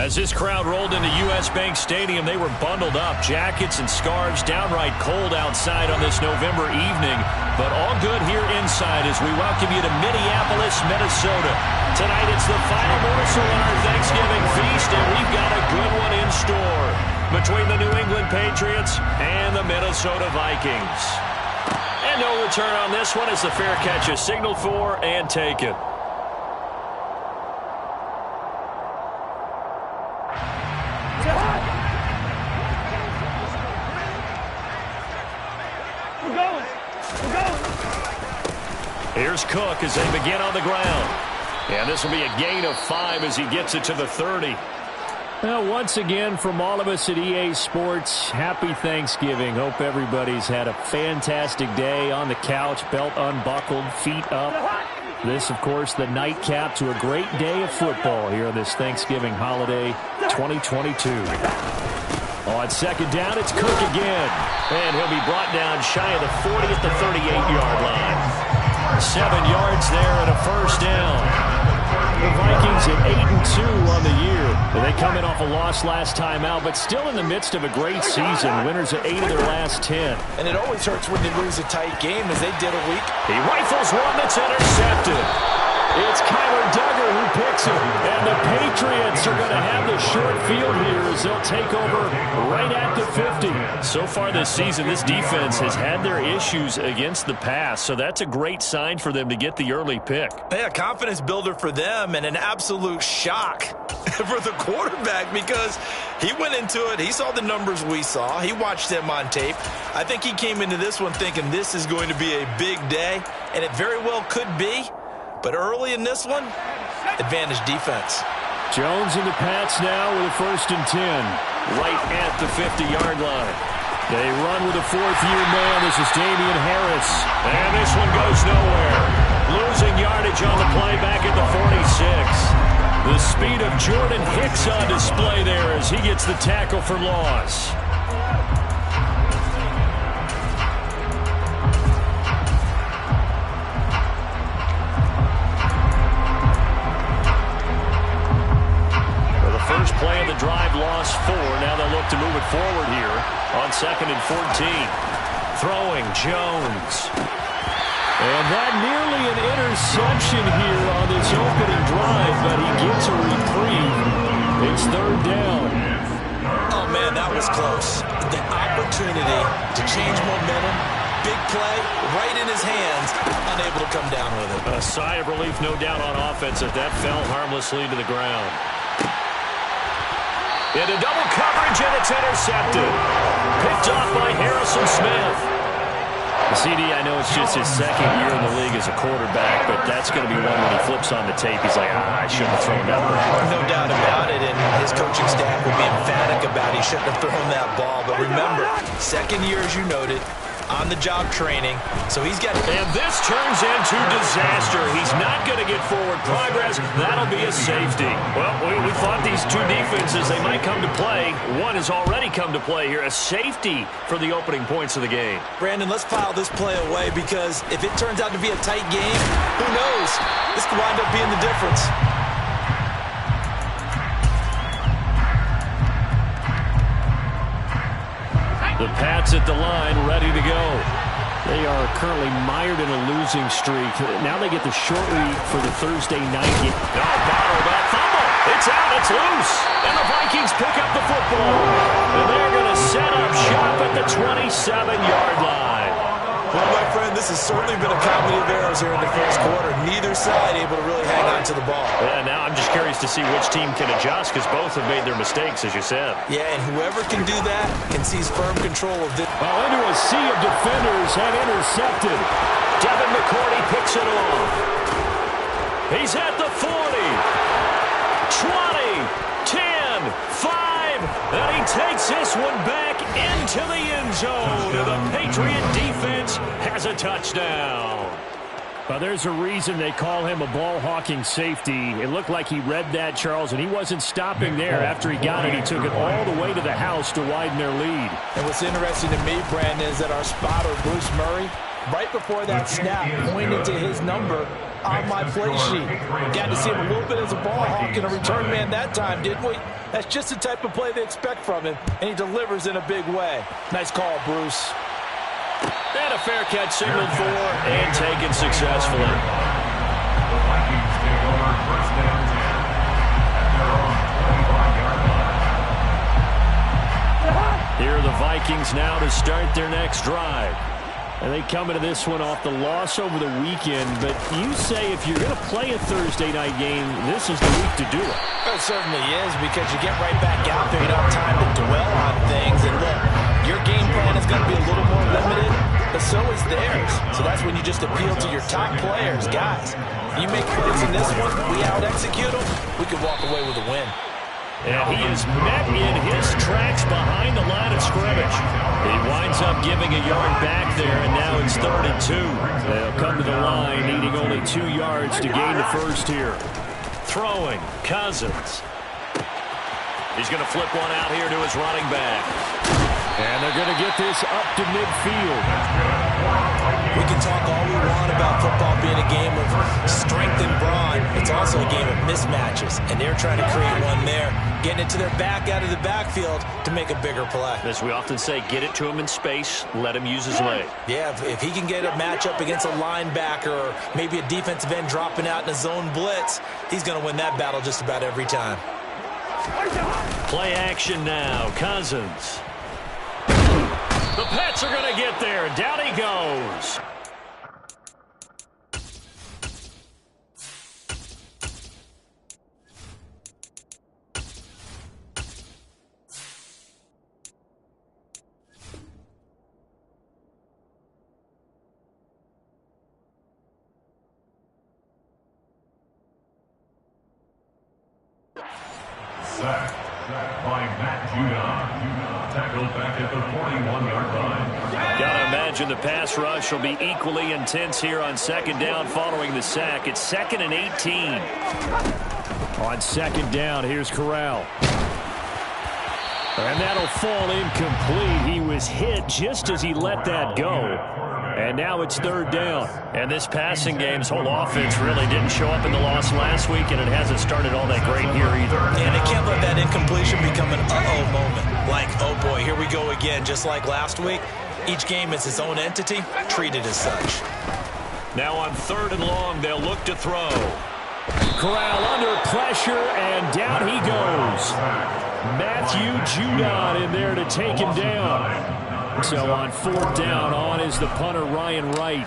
As this crowd rolled into U.S. Bank Stadium, they were bundled up, jackets and scarves, downright cold outside on this November evening, but all good here inside as we welcome you to Minneapolis, Minnesota. Tonight it's the final morsel in our Thanksgiving feast, and we've got a good one in store between the New England Patriots and the Minnesota Vikings. And no return on this one as the fair catch is signaled for and taken. Here's Cook as they begin on the ground. And this will be a gain of 5 as he gets it to the 30. Well, once again, from all of us at EA Sports, happy Thanksgiving. Hope everybody's had a fantastic day on the couch, belt unbuckled, feet up. This, of course, the nightcap to a great day of football here on this Thanksgiving holiday 2022. On second down, it's Cook again. And he'll be brought down shy of the 40 at the 38-yard line. 7 yards there and a first down. The Vikings at 8-2 on the year. They come in off a loss last time out, but still in the midst of a great season. Winners of 8 of their last 10. And it always hurts when they lose a tight game, as they did a week. He rifles one that's intercepted. It's Kyler Duggar who picks it. And the Patriots are going to have the short field here as they'll take over right at the 50. So far this season, this defense has had their issues against the pass, so that's a great sign for them to get the early pick. Yeah, confidence builder for them and an absolute shock for the quarterback because he went into it. He saw the numbers we saw. He watched them on tape. I think he came into this one thinking this is going to be a big day, and it very well could be. But early in this one, advantage defense. Jones and the Pats now with a 1st and 10. Right at the 50-yard line. They run with a 4th-year man. This is Damian Harris. And this one goes nowhere. Losing yardage on the play back at the 46. The speed of Jordan Hicks on display there as he gets the tackle for loss. First play of the drive, lost 4. Now they'll look to move it forward here on 2nd and 14. Throwing Jones. And that nearly an interception here on this opening drive, but he gets a reprieve. It's 3rd down. Oh, man, that was close. The opportunity to change momentum, big play, right in his hands, unable to come down with it. A sigh of relief, no doubt, on offense if that fell harmlessly to the ground. Into double coverage, and it's intercepted. Picked off by Harrison Smith. CD, I know it's just his 2nd year in the league as a quarterback, but that's going to be one when he flips on the tape. He's like, I shouldn't have thrown that ball. No doubt about it, and his coaching staff will be emphatic about he shouldn't have thrown that ball. But remember, 2nd year, as you noted, on-the-job training, so he's got... And this turns into disaster. He's not going to get forward progress. That'll be a safety. Well, we thought these two defenses, they might come to play. One has already come to play here. A safety for the opening points of the game. Brandon, let's file this play away because if it turns out to be a tight game, who knows? This could wind up being the difference. The Pats at the line, ready to go. They are currently mired in a losing streak. Now they get the short week for the Thursday night game. Bottled up, fumble. It's out, it's loose. And the Vikings pick up the football. And they're going to set up shop at the 27-yard line. Well, my friend, this has certainly been a comedy of errors here in the first quarter. Neither side able to really hang on to the ball. Yeah, now I'm just curious to see which team can adjust because both have made their mistakes, as you said. Yeah, and whoever can do that can seize firm control of this. Well, into a sea of defenders and intercepted. Devin McCourty picks it off. He's at the 40, 20, 10, 5, and he takes this one back into the end zone. The Patriot defense has a touchdown. Well, there's a reason they call him a ball-hawking safety. It looked like he read that, Charles, and he wasn't stopping there. After he got it, he took it all the way to the house to widen their lead. And what's interesting to me, Brandon, is that our spotter, Bruce Murray, right before that snap, pointed to his number on my play sheet. Got to see him a little bit as a ball hawk and a return man that time, didn't we? That's just the type of play they expect from him, and he delivers in a big way. Nice call, Bruce. And a fair catch signaled for and taken successfully. Here are the Vikings now to start their next drive. And they come into this one off the loss over the weekend, but you say if you're going to play a Thursday night game, this is the week to do it. It certainly is, because you get right back out there. You don't have time to dwell on things. And look, your game plan is going to be a little more limited, but so is theirs. So that's when you just appeal to your top players. Guys, you make plays in this one, we out-execute them, we could walk away with a win. And he is met in his tracks behind the line of scrimmage. He winds up giving a yard back there, and now it's 3rd and 2. They'll come to the line, needing only 2 yards to gain the first here. Throwing, Cousins. He's going to flip one out here to his running back. And they're going to get this up to midfield. We can talk all we want about football being a game of strength and brawn. It's also a game of mismatches, and they're trying to create one there, getting it to their back out of the backfield to make a bigger play. As we often say, get it to him in space, let him use his leg. Yeah, if he can get a matchup against a linebacker or maybe a defensive end dropping out in a zone blitz, he's going to win that battle just about every time. Play action now, Cousins. The Pats are going to get there. Down he goes. Sack by Matt Judon. Tackled back at the 41-yard line. Gotta imagine the pass rush will be equally intense here on 2nd down following the sack. It's 2nd and 18. On 2nd down, here's Corral. And that'll fall incomplete. He was hit just as he let that go. And now it's 3rd down. And this passing game's whole offense really didn't show up in the loss last week, and it hasn't started all that great here either. And they can't let that incompletion become an uh-oh moment. Like, oh boy, here we go again, just like last week. Each game is its own entity, treated as such. Now on 3rd and long, they'll look to throw. Corral under pressure, and down he goes. Matthew Judon in there to take him down. So on 4th down, on is the punter, Ryan Wright.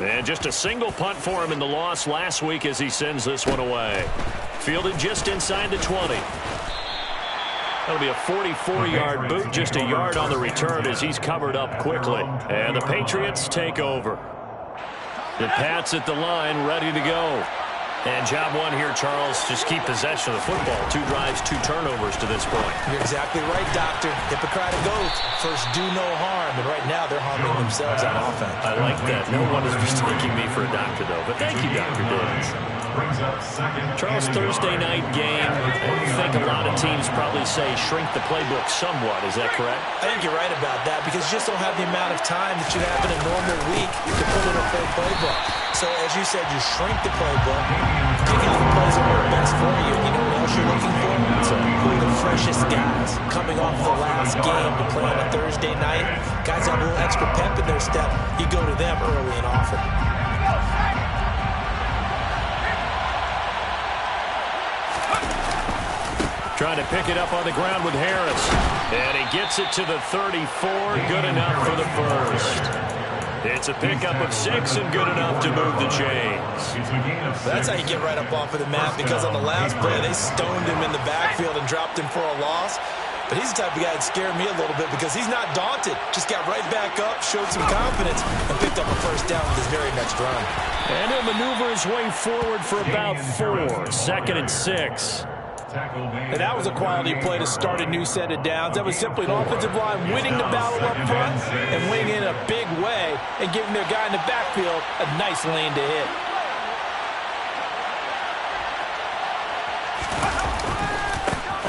And just a single punt for him in the loss last week as he sends this one away. Fielded just inside the 20. That'll be a 44-yard boot, just a yard on the return as he's covered up quickly. And the Patriots take over. The Pats at the line, ready to go. And job one here, Charles, just keep possession of the football. 2 drives, 2 turnovers to this point. You're exactly right, Doctor. Hippocratic oath. First, do no harm. And right now, they're harming themselves on offense. I like that. No one is mistaking me for a doctor, though. But thank you, Dr. Dibbs. Charles, Thursday night game. I think a lot of teams probably say shrink the playbook somewhat. Is that correct? I think you're right about that because you just don't have the amount of time that you have in a normal week to put in a full playbook. So, as you said, you shrink the playbook, pick out the plays that work best for you. And you know what else you're looking for? Who are the freshest guys coming off the last game to play on a Thursday night? Guys have a little extra pep in their step. You go to them early and often. Trying to pick it up on the ground with Harris. And he gets it to the 34. Good enough for the first. It's a pickup of 6 and good enough to move the chains. That's how you get right up off of the mat, because on the last play, they stoned him in the backfield and dropped him for a loss. But he's the type of guy that scared me a little bit because he's not daunted. Just got right back up, showed some confidence, and picked up a first down with his very next run. And he'll maneuver his way forward for about 4. 2nd and 6. And that was a quality play to start a new set of downs. That was simply an offensive line winning the battle up front and winning in a big way and giving their guy in the backfield a nice lane to hit.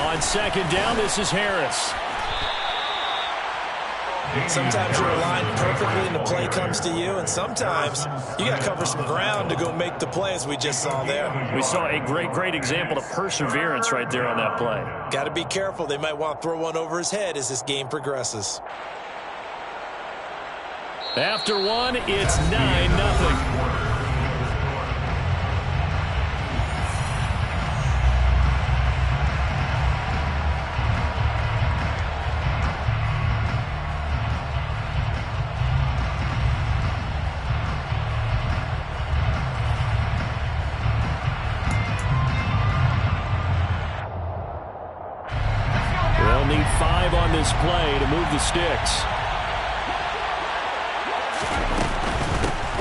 On 2nd down, this is Harris. Sometimes you're aligned perfectly and the play comes to you, and sometimes you got to cover some ground to go make the play, as we just saw there. We saw a great example of perseverance right there on that play. Got to be careful. They might want to throw one over his head as this game progresses. After one, it's 9-0. Need 5 on this play to move the sticks.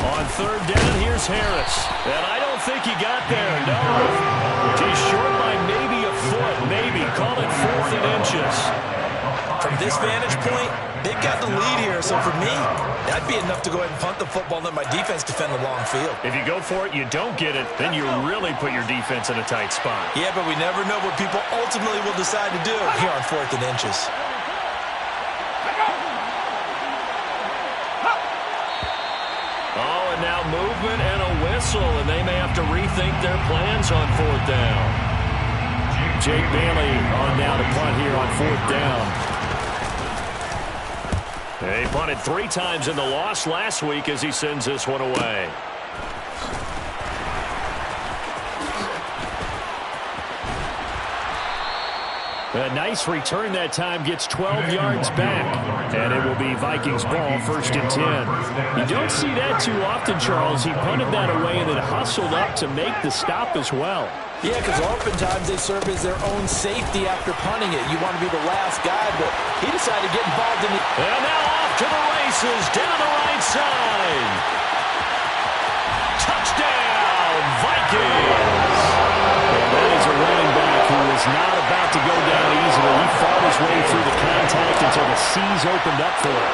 On third down, here's Harris. And I don't think he got there, no. He's short by maybe a foot, maybe. Call it 4th and inches. From this vantage point, they've got the lead here. So for me, that'd be enough to go ahead and punt the football and let my defense defend the long field. If you go for it, you don't get it, then you really put your defense in a tight spot. Yeah, but we never know what people ultimately will decide to do here on 4th and inches. Oh, and now movement and a whistle, and they may have to rethink their plans on 4th down. Jake Bailey on now to punt here on 4th down. He punted 3 times in the loss last week as he sends this one away. A nice return that time, gets 12 yards back. And it will be Vikings ball, 1st and 10. You don't see that too often, Charles. He punted that away and then hustled up to make the stop as well. Yeah, because oftentimes they serve as their own safety after punting it. You want to be the last guy, but he decided to get involved in the... And now off to the races, down the right side. Touchdown, Vikings! And that is a running back who is not about to go down easily. He fought his way through the contact until the seas opened up for him.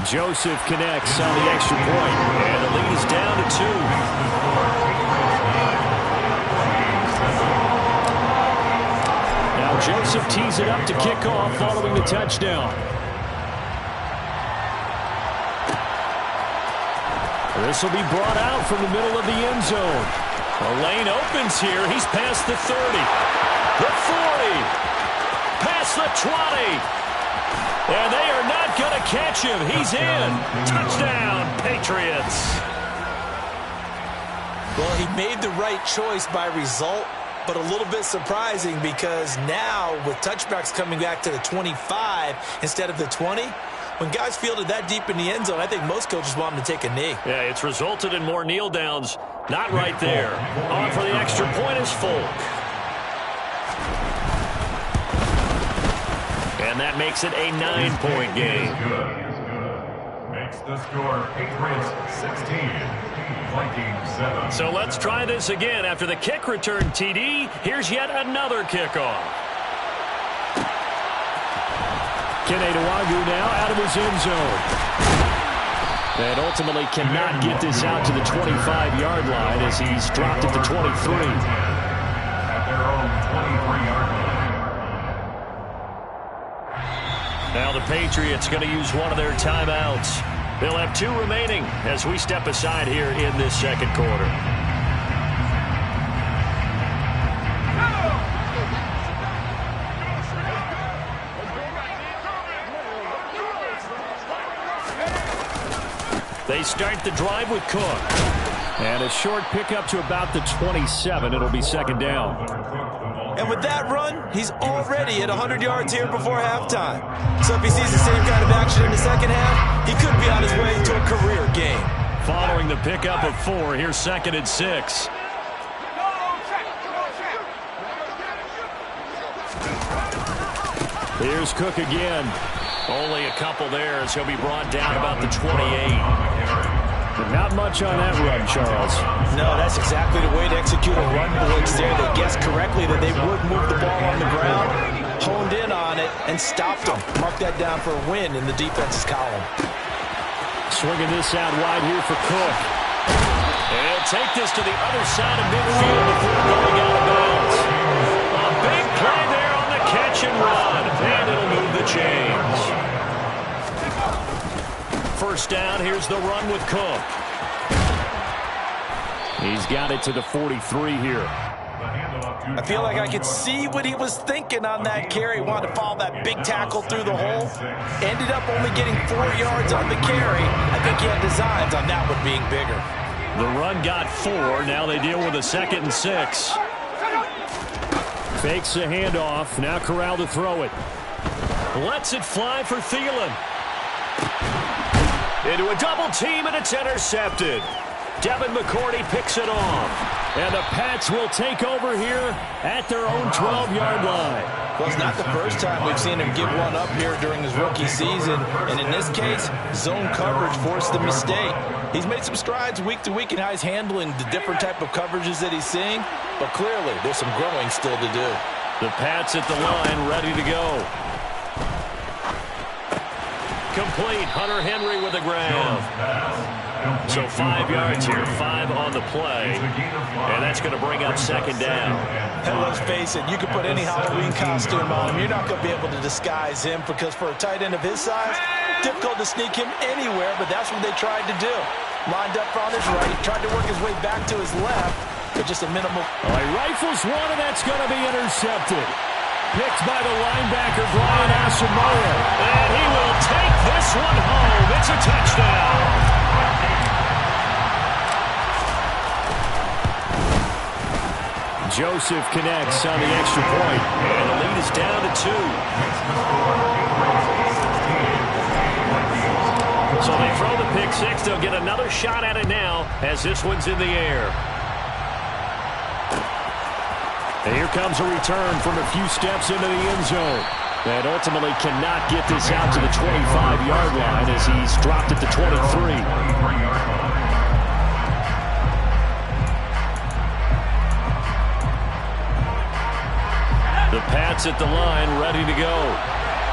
Joseph connects on the extra point, and the lead is down to 2. Joseph tees it up to kick off following the touchdown. This will be brought out from the middle of the end zone. The lane opens here. He's past the 30, the 40, past the 20. And they are not going to catch him. He's in. Touchdown, Patriots. Well, he made the right choice by result, but a little bit surprising because now with touchbacks coming back to the 25 instead of the 20, when guys fielded that deep in the end zone, I think most coaches want them to take a knee. Yeah, it's resulted in more kneel downs. Not right there. On for the extra point is Folk. And that makes it a 9-point game. Makes the score Patriots 16, Vikings 7. So let's try this again. After the kick return, TD, here's yet another kickoff. Kenedawagu now out of his end zone. And ultimately cannot get this out to the 25-yard line as he's dropped at the 23. At their own 23-yard line. Now the Patriots going to use one of their timeouts. They'll have 2 remaining as we step aside here in this second quarter. They start the drive with Cook. And a short pickup to about the 27. It'll be second down. And with that run, he's already at 100 yards here before halftime. So if he sees the same kind of action in the second half, he could be on his way to a career game. Following the pickup of 4, here's second and 6. Here's Cook again. Only a couple there as he'll be brought down about the 28. But not much on that run, Charles. No, that's exactly the way to execute a run blitz there. They guessed correctly that they would move the ball on the ground, honed in on it, and stopped them. Mark that down for a win in the defense's column. Swinging this out wide here for Cook. And he'll take this to the other side of midfield before going out of bounds. A big play there on the catch and run. And it'll move James. First down, here's the run with Cook. He's got it to the 43 here. I feel like I could see what he was thinking on that carry. Wanted to follow that big tackle through the hole. Ended up only getting 4 yards on the carry. I think he had designs on that one being bigger. The run got 4. Now they deal with a 2nd and 6. Fakes the handoff. Now Corral to throw it. Lets it fly for Thielen. Into a double team, and it's intercepted. Devin McCourty picks it off. And the Pats will take over here at their own 12-yard line. Well, it's not the first time we've seen him give one up here during his rookie season. And in this case, zone coverage forced the mistake. He's made some strides week to week in how he's handling the different type of coverages that he's seeing. But clearly, there's some growing still to do. The Pats at the line, ready to go. Complete. Hunter Henry with a grab. So 5 yards here, 5 on the play. And that's going to bring up 2nd down. And let's face it, you can put any Halloween costume on him. You're not going to be able to disguise him because for a tight end of his size, difficult to sneak him anywhere, but that's what they tried to do. Lined up on his right, tried to work his way back to his left, but just a minimal. He rifles one, and that's going to be intercepted. Picked by the linebacker, Brian Asamoah. And he will take this one home. It's a touchdown. Joseph connects on the extra point. And the lead is down to 2. So they throw the pick 6. They'll get another shot at it now as this one's in the air. And here comes a return from a few steps into the end zone. And ultimately cannot get this out to the 25-yard line as he's dropped at the 23. The Pats at the line, ready to go.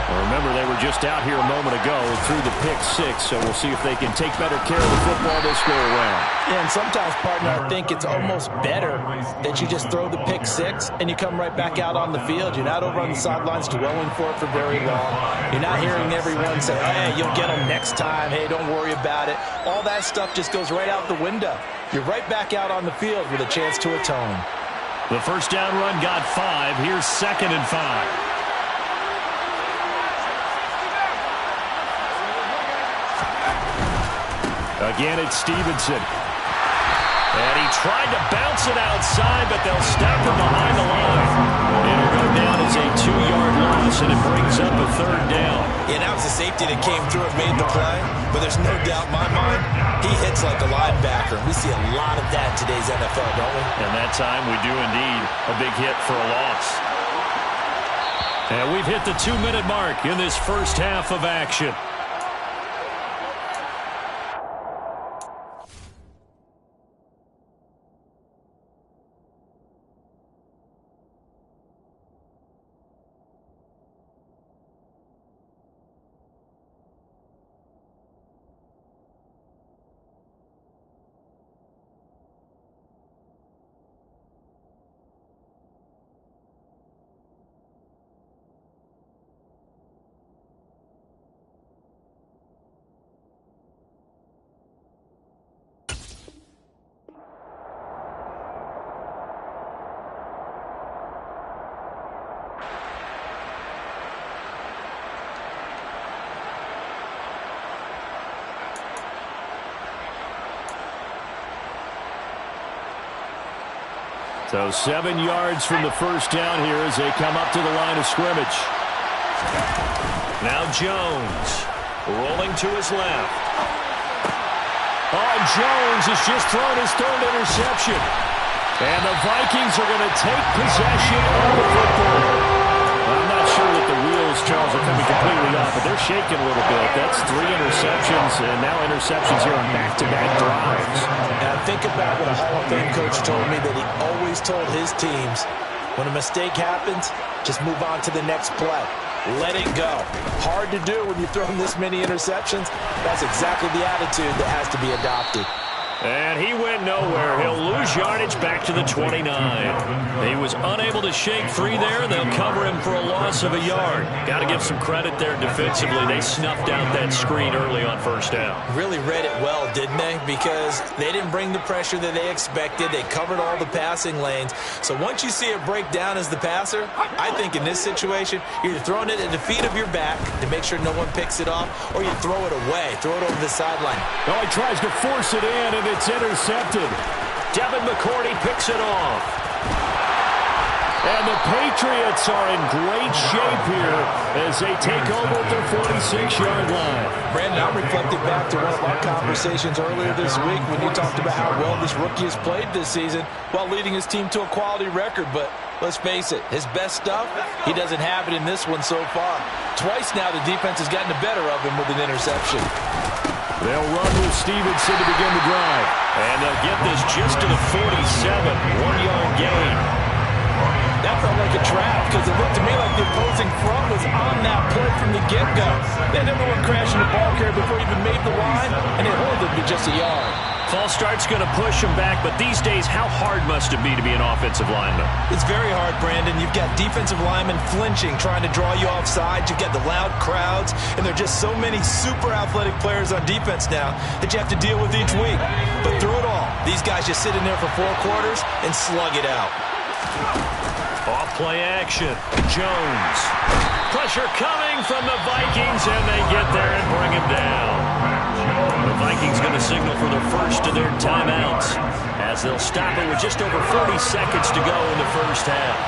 Well, remember, they were just out here a moment ago through the pick 6, so we'll see if they can take better care of the football this go around. Yeah, and sometimes, partner, I think it's almost better that you just throw the pick 6 and you come right back out on the field. You're not over on the sidelines dwelling for it for very long. You're not hearing everyone say, hey, you'll get them next time. Hey, don't worry about it. All that stuff just goes right out the window. You're right back out on the field with a chance to atone. The first down run got 5. Here's 2nd and 5. Again, it's Stevenson. And he tried to bounce it outside, but they'll stop him behind the line. It'll go down as a 2-yard loss, and it brings up a 3rd down. Yeah, that was the safety that came through and made the play. But there's no doubt in my mind, he hits like a linebacker. We see a lot of that in today's NFL, don't we? And that time we do indeed. A big hit for a loss. And we've hit the 2-minute mark in this first half of action. So 7 yards from the first down here as they come up to the line of scrimmage. Now Jones rolling to his left. Oh, Jones has just thrown his 3rd interception. And the Vikings are going to take possession of the football. I'm not sure that the wheels, Charles, are coming completely off, but they're shaking a little bit. That's 3 interceptions, and now interceptions here on back-to-back drives. And think about what a Hall of Fame coach told me, that he always told his teams, when a mistake happens, just move on to the next play. Let it go. Hard to do when you've thrown this many interceptions. That's exactly the attitude that has to be adopted. And he went nowhere. He'll lose yardage back to the 29. He was unable to shake free there, and they'll cover him for a loss of a yard. Got to give some credit there defensively. They snuffed out that screen early on first down. Really read it well, didn't they? Because they didn't bring the pressure that they expected. They covered all the passing lanes. So once you see it break down as the passer, I think in this situation, you're either throwing it at the feet of your back to make sure no one picks it off, or you throw it away, throw it over the sideline. Oh, he tries to force it in, and it's intercepted. Devin McCourty picks it off. And the Patriots are in great shape here as they take over at their 46-yard line. Brandon, I'm reflecting back to one of our conversations earlier this week when you talked about how well this rookie has played this season while leading his team to a quality record. But let's face it, his best stuff, he doesn't have it in this one so far. Twice now the defense has gotten the better of him with an interception. They'll run with Stevenson to begin the drive. And they'll get this just to the 47, one-yard gain. That felt like a trap because it looked to me like the opposing front was on that play from the get-go. They had everyone crashing the ball carrier before he even made the line, and it held him to just a yard. False start's going to push him back, but these days, how hard must it be to be an offensive lineman? It's very hard, Brandon. You've got defensive linemen flinching, trying to draw you offside. You've got the loud crowds, and there are just so many super athletic players on defense now that you have to deal with each week. But through it all, these guys just sit in there for 4 quarters and slug it out. Off play action. Jones. Pressure coming from the Vikings, and they get there and bring him down. The Vikings going to signal for the first of their timeouts as they'll stop it with just over 40 seconds to go in the first half.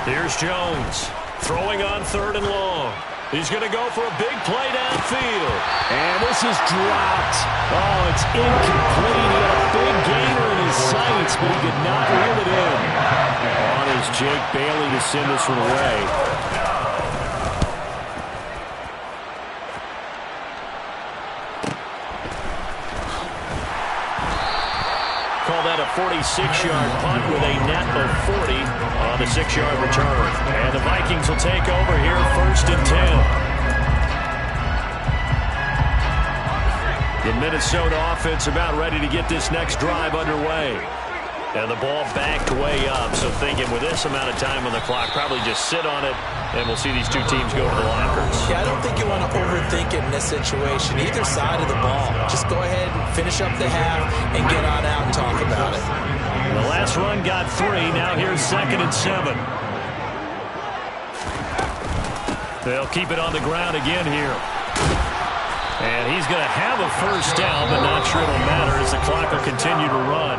Here's Jones throwing on 3rd and long. He's going to go for a big play downfield. And this is dropped. Oh, it's incomplete. He had a big gainer in his sights, but he could not reel it in. On is Jake Bailey to send this one away. Call that a 46-yard punt with a net of 40 on the 6-yard return. And the Vikings will take over here 1st and 10. The Minnesota offense about ready to get this next drive underway. And the ball backed way up, so thinking with this amount of time on the clock, probably just sit on it, and we'll see these two teams go to the lockers. Yeah, I don't think you want to overthink it in this situation. Either side of the ball. Just go ahead and finish up the half and get on out and talk about it. The last run got 3. Now here's 2nd and 7. They'll keep it on the ground again here. And he's going to have a first down, but not sure it'll matter as the clock will continue to run.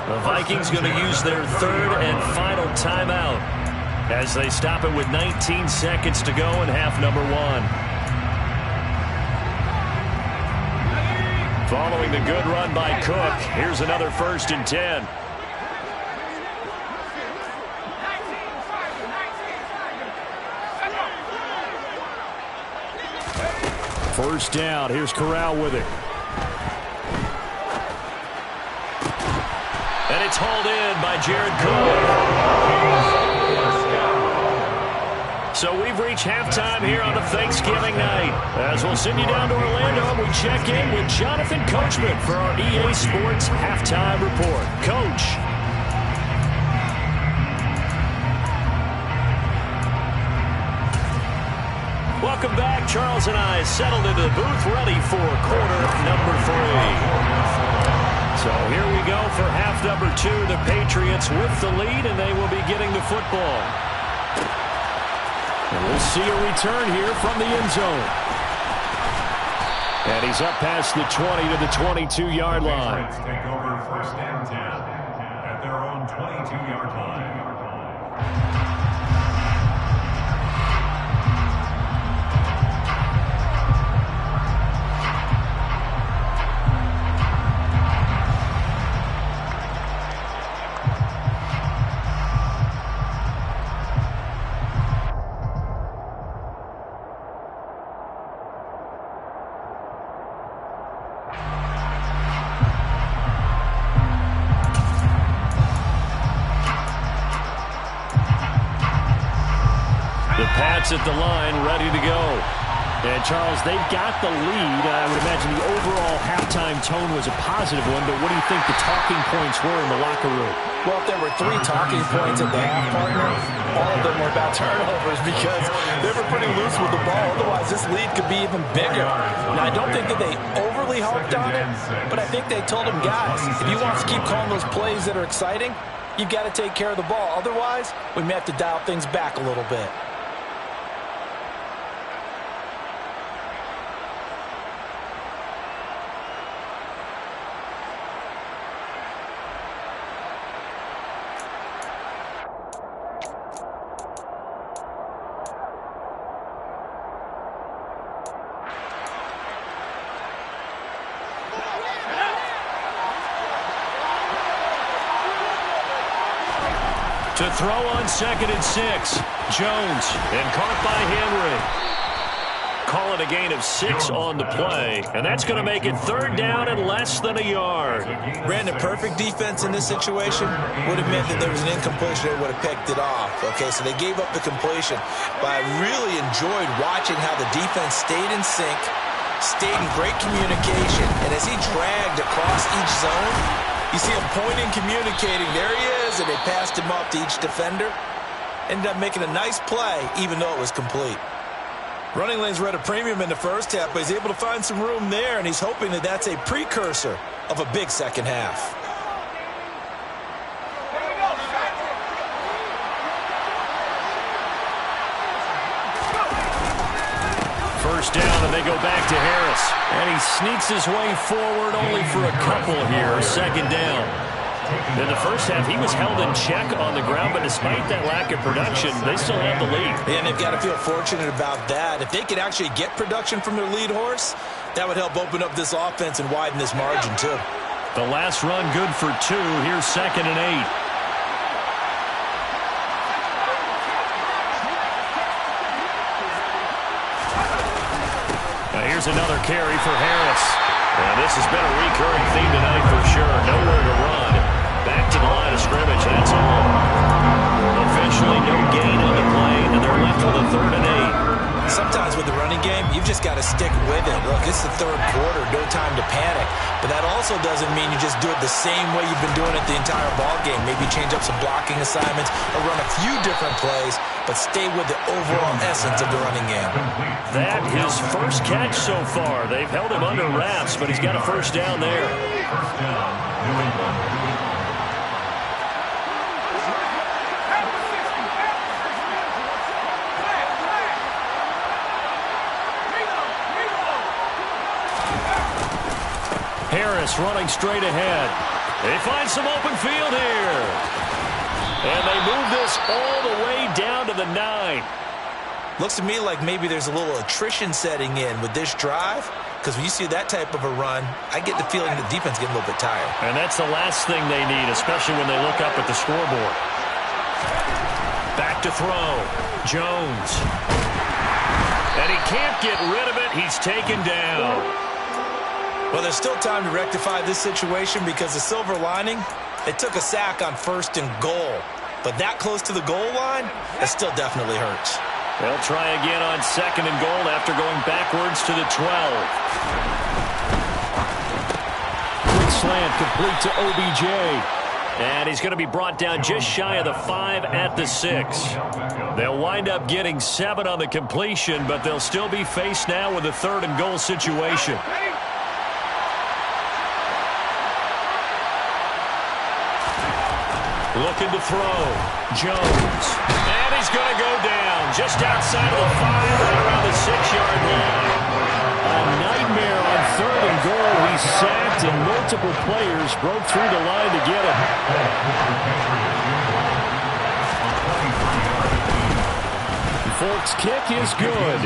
The Vikings going to use their 3rd and final timeout as they stop it with 19 seconds to go in half number 1. Following the good run by Cook, here's another 1st and 10. First down, here's Corral with it. And it's hauled in by Jared Cook. So we've reached halftime here on a Thanksgiving night. As we'll send you down to Orlando, we check in with Jonathan Coachman for our EA Sports Halftime Report. Coach. Welcome back. Charles and I settled into the booth ready for quarter number 3. So here we go for half number 2. The Patriots with the lead, and they will be getting the football. And we'll see a return here from the end zone. And he's up past the 20 to the 22-yard line. Patriots take over 1st and 10 at their own 22-yard line. At the line, ready to go. And, Charles, they've got the lead. I would imagine the overall halftime tone was a positive one, but what do you think the talking points were in the locker room? Well, if there were 3 talking points at the half, partner, all of them were about turnovers because they were pretty loose with the ball. Otherwise, this lead could be even bigger. Now, I don't think that they overly harped on it, but I think they told them, guys, if you want to keep calling those plays that are exciting, you've got to take care of the ball. Otherwise, we may have to dial things back a little bit. To throw on 2nd and 6. Jones, and caught by Henry. Call it a gain of 6 on the play, and that's going to make it 3rd down and less than a yard. Brandon, perfect defense in this situation would have meant that there was an incompletion that would have picked it off. Okay, so they gave up the completion, but I really enjoyed watching how the defense stayed in sync, stayed in great communication, and as he dragged across each zone, you see him pointing, communicating. There he is, and they passed him off to each defender. Ended up making a nice play, even though it was complete. Running lanes were at a premium in the first half, but he's able to find some room there, and he's hoping that that's a precursor of a big second half. First down, and they go back to Harris. And he sneaks his way forward only for a couple here. 2nd down. In the first half, he was held in check on the ground, but despite that lack of production, they still have the lead. And they've got to feel fortunate about that. If they could actually get production from their lead horse, that would help open up this offense and widen this margin, too. The last run good for 2. Here's 2nd and 8. Here's another carry for Harris. And this has been a recurring theme tonight for sure. Nowhere to run. Back to the line of scrimmage. That's all. Officially no gain on the play, and they're left with a 3rd and 8. Sometimes with the running game, you've just got to stick with it. Look, it's the 3rd quarter, no time to panic. But that also doesn't mean you just do it the same way you've been doing it the entire ball game. Maybe change up some blocking assignments or run a few different plays, but stay with the overall essence of the running game. That his first catch so far. They've held him under wraps, but he's got a first down there. First down, New England. Harris running straight ahead. They find some open field here. And they move this all the way down to the 9. Looks to me like maybe there's a little attrition setting in with this drive, because when you see that type of a run, I get the feeling the defense getting a little bit tired. And that's the last thing they need, especially when they look up at the scoreboard. Back to throw. Jones. And he can't get rid of it. He's taken down. Well, there's still time to rectify this situation because the silver lining, it took a sack on 1st and goal. But that close to the goal line, that still definitely hurts. They'll try again on 2nd and goal after going backwards to the 12. Quick slant complete to OBJ. And he's going to be brought down just shy of the 5 at the 6. They'll wind up getting 7 on the completion, but they'll still be faced now with a 3rd and goal situation. Looking to throw. Jones. And he's going to go down just outside of the 5, right around the 6-yard line. A nightmare on 3rd and goal. He's sacked, and multiple players broke through the line to get him. Folks, kick is good.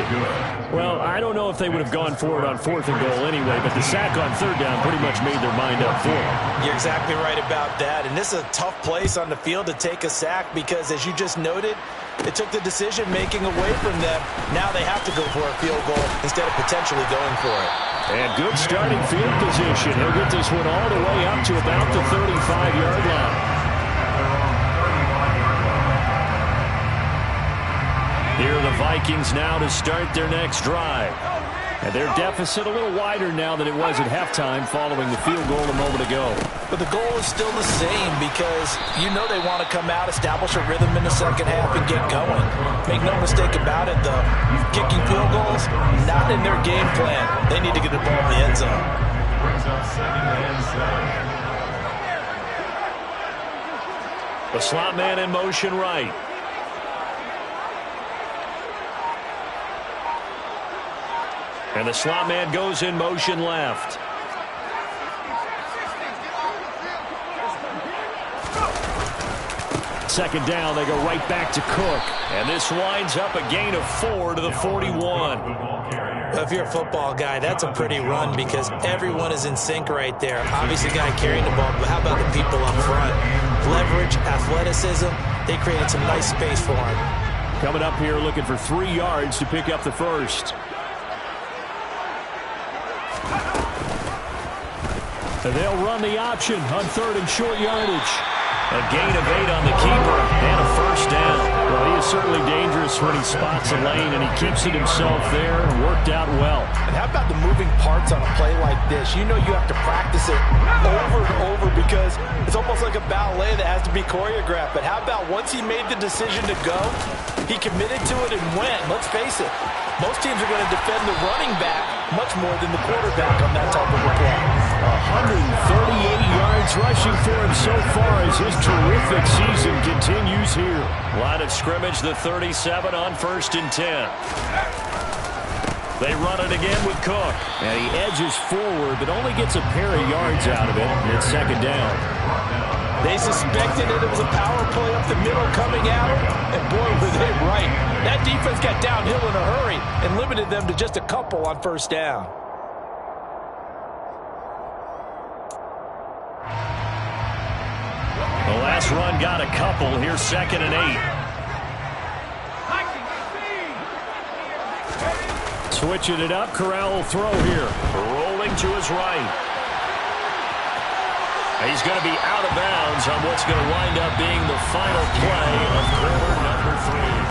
Well, I don't know if they would have gone for it on 4th and goal anyway, but the sack on 3rd down pretty much made their mind up for it. You're exactly right about that, and this is a tough place on the field to take a sack because, as you just noted, it took the decision-making away from them. Now they have to go for a field goal instead of potentially going for it. And good starting field position. He'll get this one all the way up to about the 35-yard line. Here are the Vikings now to start their next drive. And their deficit a little wider now than it was at halftime following the field goal a moment ago. But the goal is still the same because you know they want to come out, establish a rhythm in the second half, and get going. Make no mistake about it, though. Kicking field goals, not in their game plan. They need to get the ball in the end zone. The slot man in motion right. And the slot man goes in motion left. Second down, they go right back to Cook. And this winds up a gain of 4 to the 41. If you're a football guy, that's a pretty run because everyone is in sync right there. Obviously, guy carrying the ball, but how about the people up front? Leverage, athleticism, they created some nice space for him. Coming up here looking for 3 yards to pick up the first. They'll run the option on 3rd and short yardage. A gain of 8 on the keeper and a first down. Well, he is certainly dangerous when he spots a lane, and he keeps it himself there and worked out well. And how about the moving parts on a play like this? You know you have to practice it over and over because it's almost like a ballet that has to be choreographed. But how about once he made the decision to go, he committed to it and went. Let's face it, most teams are going to defend the running back much more than the quarterback on that type of a play. 138 yards rushing for him so far as his terrific season continues here. Line of scrimmage, the 37 on 1st and 10. They run it again with Cook. And he edges forward, but only gets a pair of yards out of it. And it's 2nd down. They suspected that it was a power play up the middle coming at him, and boy, were they right. That defense got downhill in a hurry and limited them to just a couple on 1st down. The last run got a couple. Here's 2nd and 8. Switching it up, Corral will throw here. Rolling to his right. He's going to be out of bounds on what's going to wind up being the final play of quarter number 3.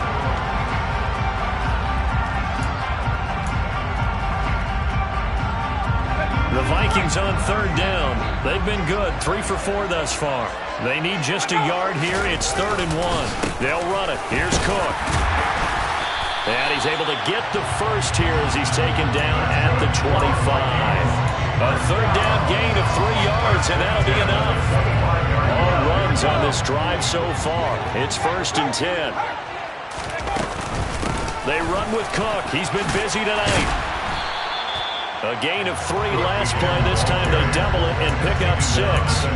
The Vikings on 3rd down. They've been good, 3 for 4 thus far. They need just a yard here. It's 3rd and 1. They'll run it. Here's Cook. And he's able to get the first here as he's taken down at the 25. A 3rd down gain of 3 yards, and that'll be enough. All runs on this drive so far. It's 1st and 10. They run with Cook. He's been busy tonight. A gain of 3 last play. This time they double it and pick up 6.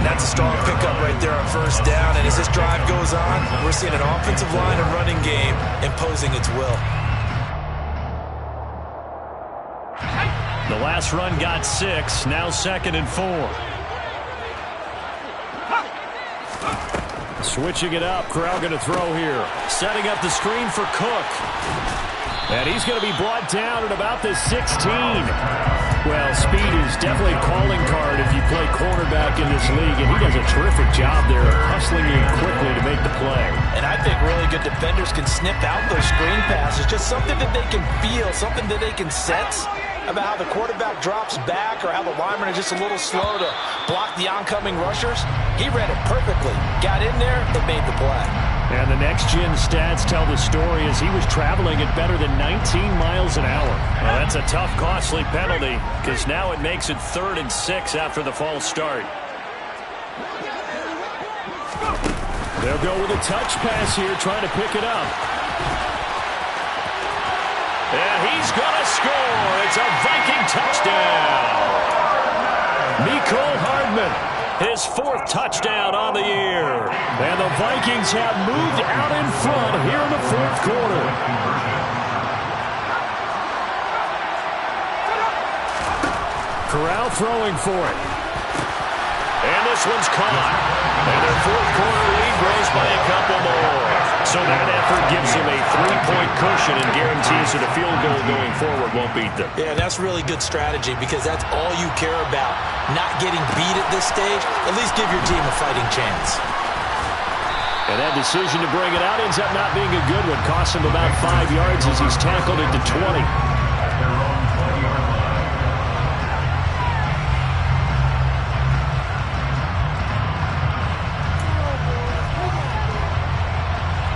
That's a strong pickup right there on 1st down. And as this drive goes on, we're seeing an offensive line and running game imposing its will. The last run got 6. Now 2nd and 4. Switching it up. Corral going to throw here. Setting up the screen for Cook. And he's going to be brought down at about the 16. Well, speed is definitely a calling card if you play cornerback in this league, and he does a terrific job there of hustling in quickly to make the play. And I think really good defenders can snip out those screen passes, just something that they can feel, something that they can sense about how the quarterback drops back or how the linemen are just a little slow to block the oncoming rushers. He read it perfectly, got in there, and made the play. And the next-gen stats tell the story as he was traveling at better than 19 miles an hour. Well, that's a tough, costly penalty because now it makes it 3rd and 6 after the false start. They'll go with a touch pass here, trying to pick it up. And he's going to score. It's a Viking touchdown. Mecole Hardman, his 4th touchdown on the year. And the Vikings have moved out in front here in the 4th quarter. Corral throwing for it. And this one's caught. And their 4th quarter lead grows by a couple more. So that effort gives them a 3-point cushion and guarantees that a field goal going forward won't beat them. Yeah, that's really good strategy because that's all you care about. Not getting beat at this stage. At least give your team a fighting chance. And that decision to bring it out ends up not being a good one. Costs him about 5 yards as he's tackled at the 20.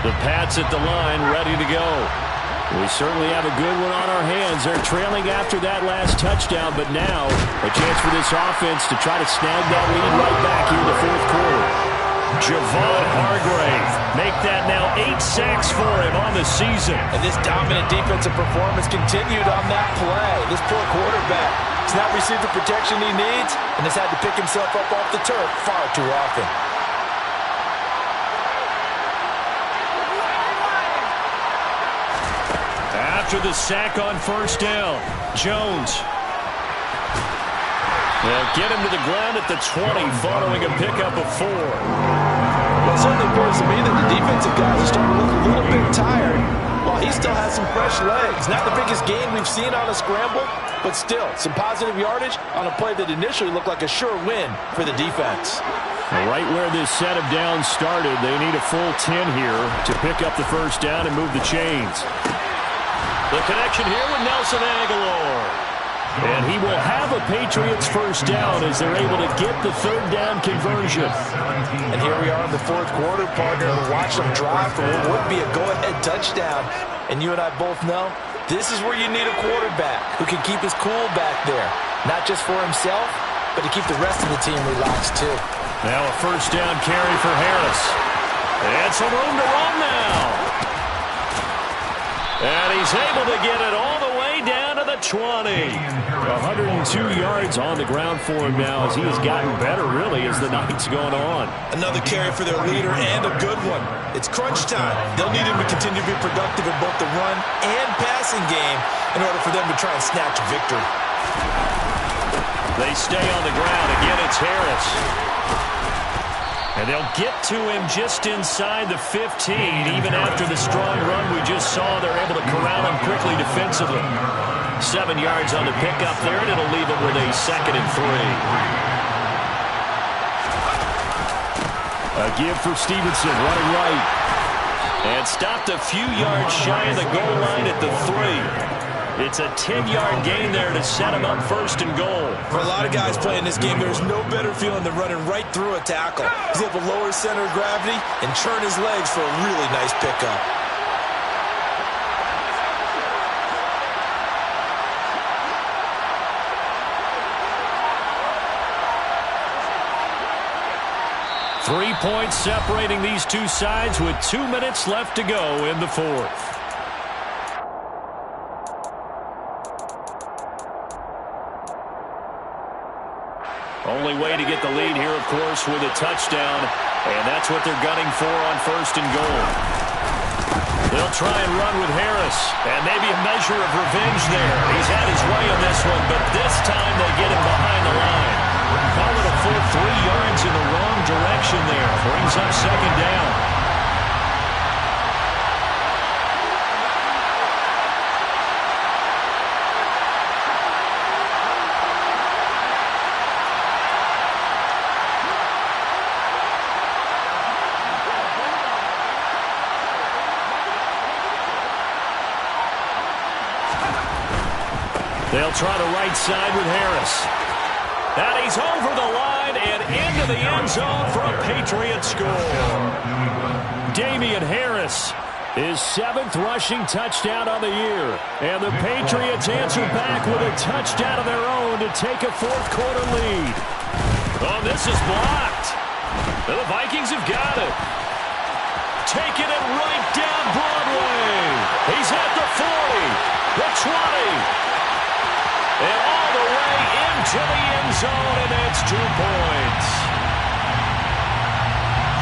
The Pats at the line, ready to go. We certainly have a good one on our hands. They're trailing after that last touchdown, but now a chance for this offense to try to snag that lead right back here in the fourth quarter. Javon Hargrave, make that now 8 sacks for him on the season. And this dominant defensive performance continued on that play. This poor quarterback has not received the protection he needs and has had to pick himself up off the turf far too often. After the sack on first down, Jones. They'll get him to the ground at the 20 following a pickup of 4. Well, it certainly appears to me that the defensive guys are starting to look a little bit tired while he still has some fresh legs. Not the biggest gain we've seen on a scramble, but still some positive yardage on a play that initially looked like a sure win for the defense. Right where this set of downs started, they need a full 10 here to pick up the first down and move the chains. The connection here with Nelson Aguilar. And he will have a Patriots first down as they're able to get the third down conversion. And here we are in the fourth quarter, partner, and watch them drive for what would be a go-ahead touchdown. And you and I both know this is where you need a quarterback who can keep his cool back there. Not just for himself, but to keep the rest of the team relaxed too. Now a first down carry for Harris. And some room to run now. And he's able to get it all the way down to the 20. 102 yards on the ground for him now as he has gotten better, really, as the night's gone on. Another carry for their leader and a good one. It's crunch time. They'll need him to continue to be productive in both the run and passing game in order for them to try and snatch a victory. They stay on the ground. Again, it's Harris. And they'll get to him just inside the 15. Even after the strong run we just saw, they're able to corral him quickly defensively. 7 yards on the pickup there, and it'll leave him with a 2nd and 3. A give for Stevenson, running right. And stopped a few yards shy of the goal line at the 3. It's a 10-yard gain there to set him up 1st and goal. For a lot of guys playing this game, there's no better feeling than running right through a tackle. He's able to lower his center of gravity and churn his legs for a really nice pickup. Three points separating these two sides with 2 minutes left to go in the fourth. Only way to get the lead here, of course, with a touchdown. And that's what they're gunning for on 1st and goal. They'll try and run with Harris. And maybe a measure of revenge there. He's had his way on this one, but this time they get him behind the line. Call it a full 3 yards in the wrong direction there. Brings up 2nd down. They'll try the right side with Harris. And he's over the line and into the end zone for a Patriot score. Damian Harris, his 7th rushing touchdown on the year. And the Patriots answer back with a touchdown of their own to take a fourth quarter lead. Oh, this is blocked. And the Vikings have got it. Taking it right down Broadway. He's at the 40, the 20. And all the way into the end zone, and that's 2 points.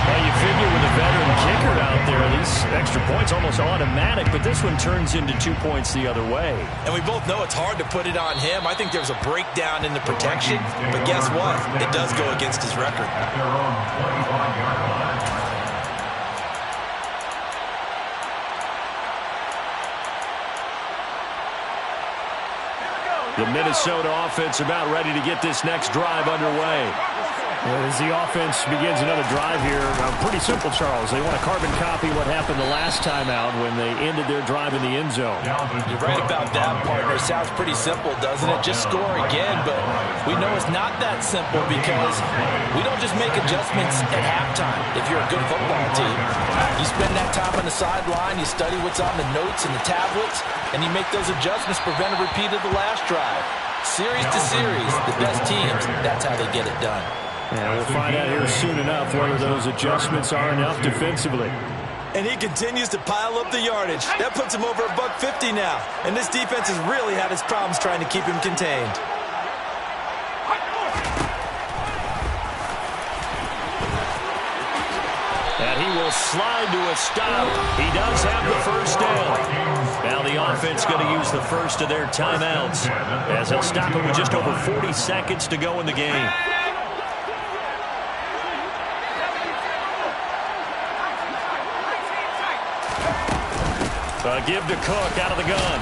Well, you figure with a veteran kicker out there, these extra points almost automatic, but this one turns into 2 points the other way. And we both know it's hard to put it on him. I think there's a breakdown in the protection, but guess what? It does go against his record. The Minnesota offense about ready to get this next drive underway. As the offense begins another drive here, pretty simple, Charles. They want to carbon copy what happened the last time out when they ended their drive in the end zone. You're right about that, partner. Sounds pretty simple, doesn't it? Just score again, but we know it's not that simple because we don't just make adjustments at halftime. If you're a good football team, you spend that time on the sideline, you study what's on the notes and the tablets, and you make those adjustments, prevent a repeat of the last drive. Series to series, the best teams, that's how they get it done. And we'll find out here soon enough whether those adjustments are enough defensively. And he continues to pile up the yardage. That puts him over $150 now. And this defense has really had its problems trying to keep him contained. And he will slide to a stop. He does have the first down. Now the offense going to use the first of their timeouts as they'll stop it with just over 40 seconds to go in the game. Give to Cook out of the gun.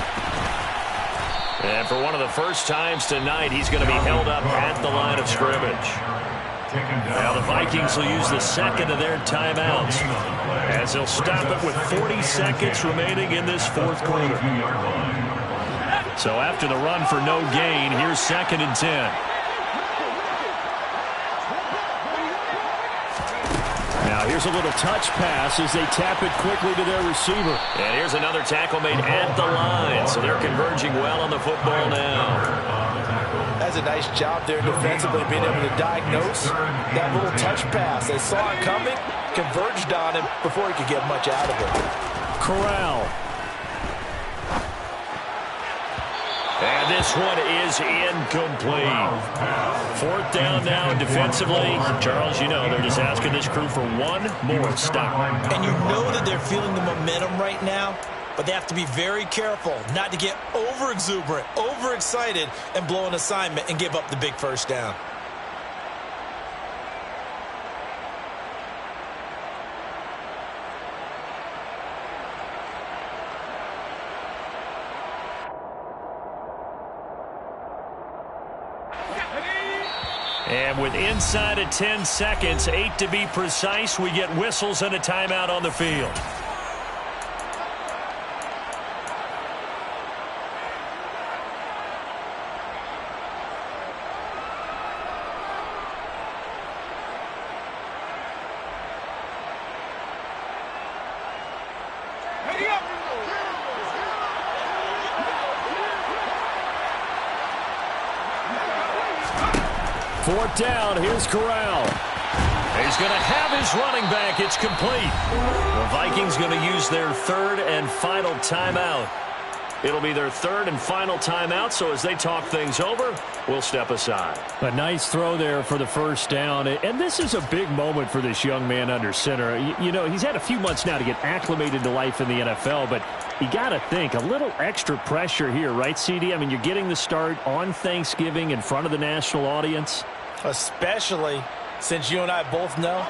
And for one of the first times tonight, he's going to be held up at the line of scrimmage. Now the Vikings will use the second of their timeouts as they'll stop it with 40 seconds remaining in this fourth quarter. So after the run for no gain, here's 2nd and 10. Now here's a little touch pass as they tap it quickly to their receiver. And here's another tackle made at the line. So they're converging well on the football now. That's a nice job there defensively, being able to diagnose that little touch pass. They saw it coming, converged on him before he could get much out of it. Corral. And this one is incomplete. 4th down now defensively. Charles, you know, they're just asking this crew for one more stop. And you know that they're feeling the momentum right now, but they have to be very careful not to get over-exuberant, over-excited, and blow an assignment and give up the big first down. And with inside of 10 seconds, 8 to be precise, we get whistles and a timeout on the field. Fourth down, here's Corral. He's going to have his running back. It's complete. The Vikings going to use their 3rd and final timeout. It'll be their 3rd and final timeout, so as they talk things over, we'll step aside. A nice throw there for the first down, and this is a big moment for this young man under center. You know, he's had a few months now to get acclimated to life in the NFL, but you got to think, a little extra pressure here, right, CD? I mean, you're getting the start on Thanksgiving in front of the national audience. Especially since you and I both know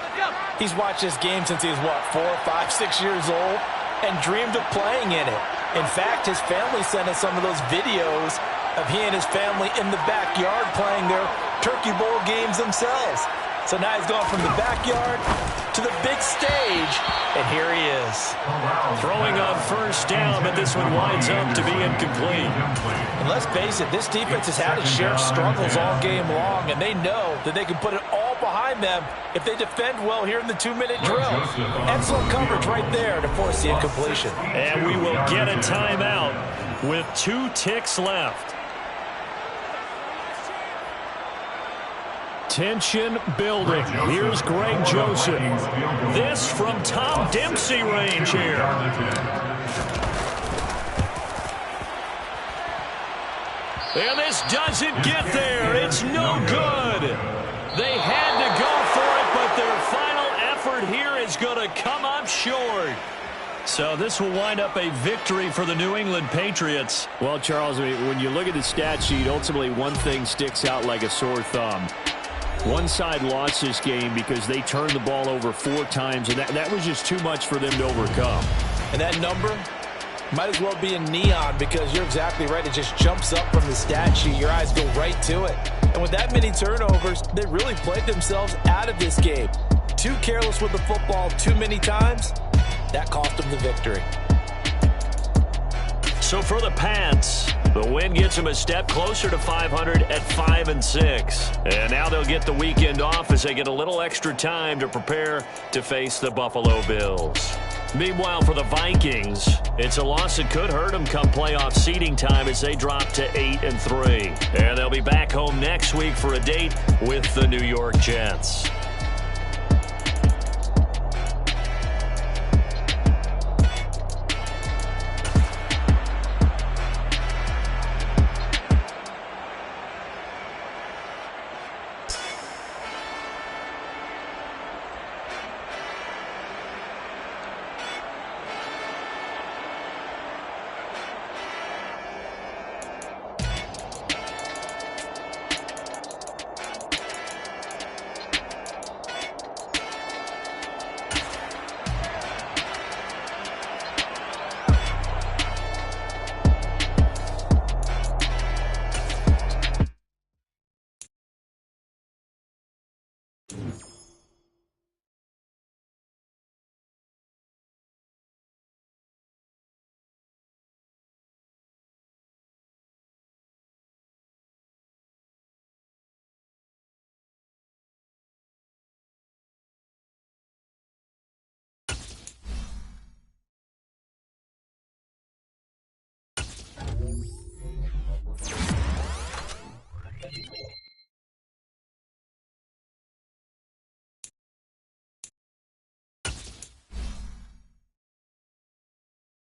he's watched this game since he was, what, 4, 5, 6 years old and dreamed of playing in it. In fact, his family sent us some of those videos of he and his family in the backyard playing their Turkey Bowl games themselves. So now he's gone from the backyard to the big stage, and here he is. Throwing on first down, but this one winds up to be incomplete. And let's face it, this defense has had its share of struggles all game long, and they know that they can put it all behind them if they defend well here in the 2-minute drill. Excellent coverage right there to force the incompletion. And we will get a timeout with 2 ticks left. Tension building. Here's Greg Joseph. This from Tom Dempsey range here. And this doesn't get there. It's no good. They had to go for it, but their final effort here is going to come up short. So this will wind up a victory for the New England Patriots. Well, Charles, when you look at the stat sheet, ultimately one thing sticks out like a sore thumb. One side lost this game because they turned the ball over 4 times, and that was just too much for them to overcome. And that number might as well be in neon because you're exactly right. It just jumps up from the stat sheet. Your eyes go right to it. And with that many turnovers, they really played themselves out of this game. Too careless with the football too many times. That cost them the victory. So for the Pats, the win gets them a step closer to 500 at 5-6. And now they'll get the weekend off as they get a little extra time to prepare to face the Buffalo Bills. Meanwhile, for the Vikings, it's a loss that could hurt them come playoff seeding time as they drop to 8-3. And they'll be back home next week for a date with the New York Jets.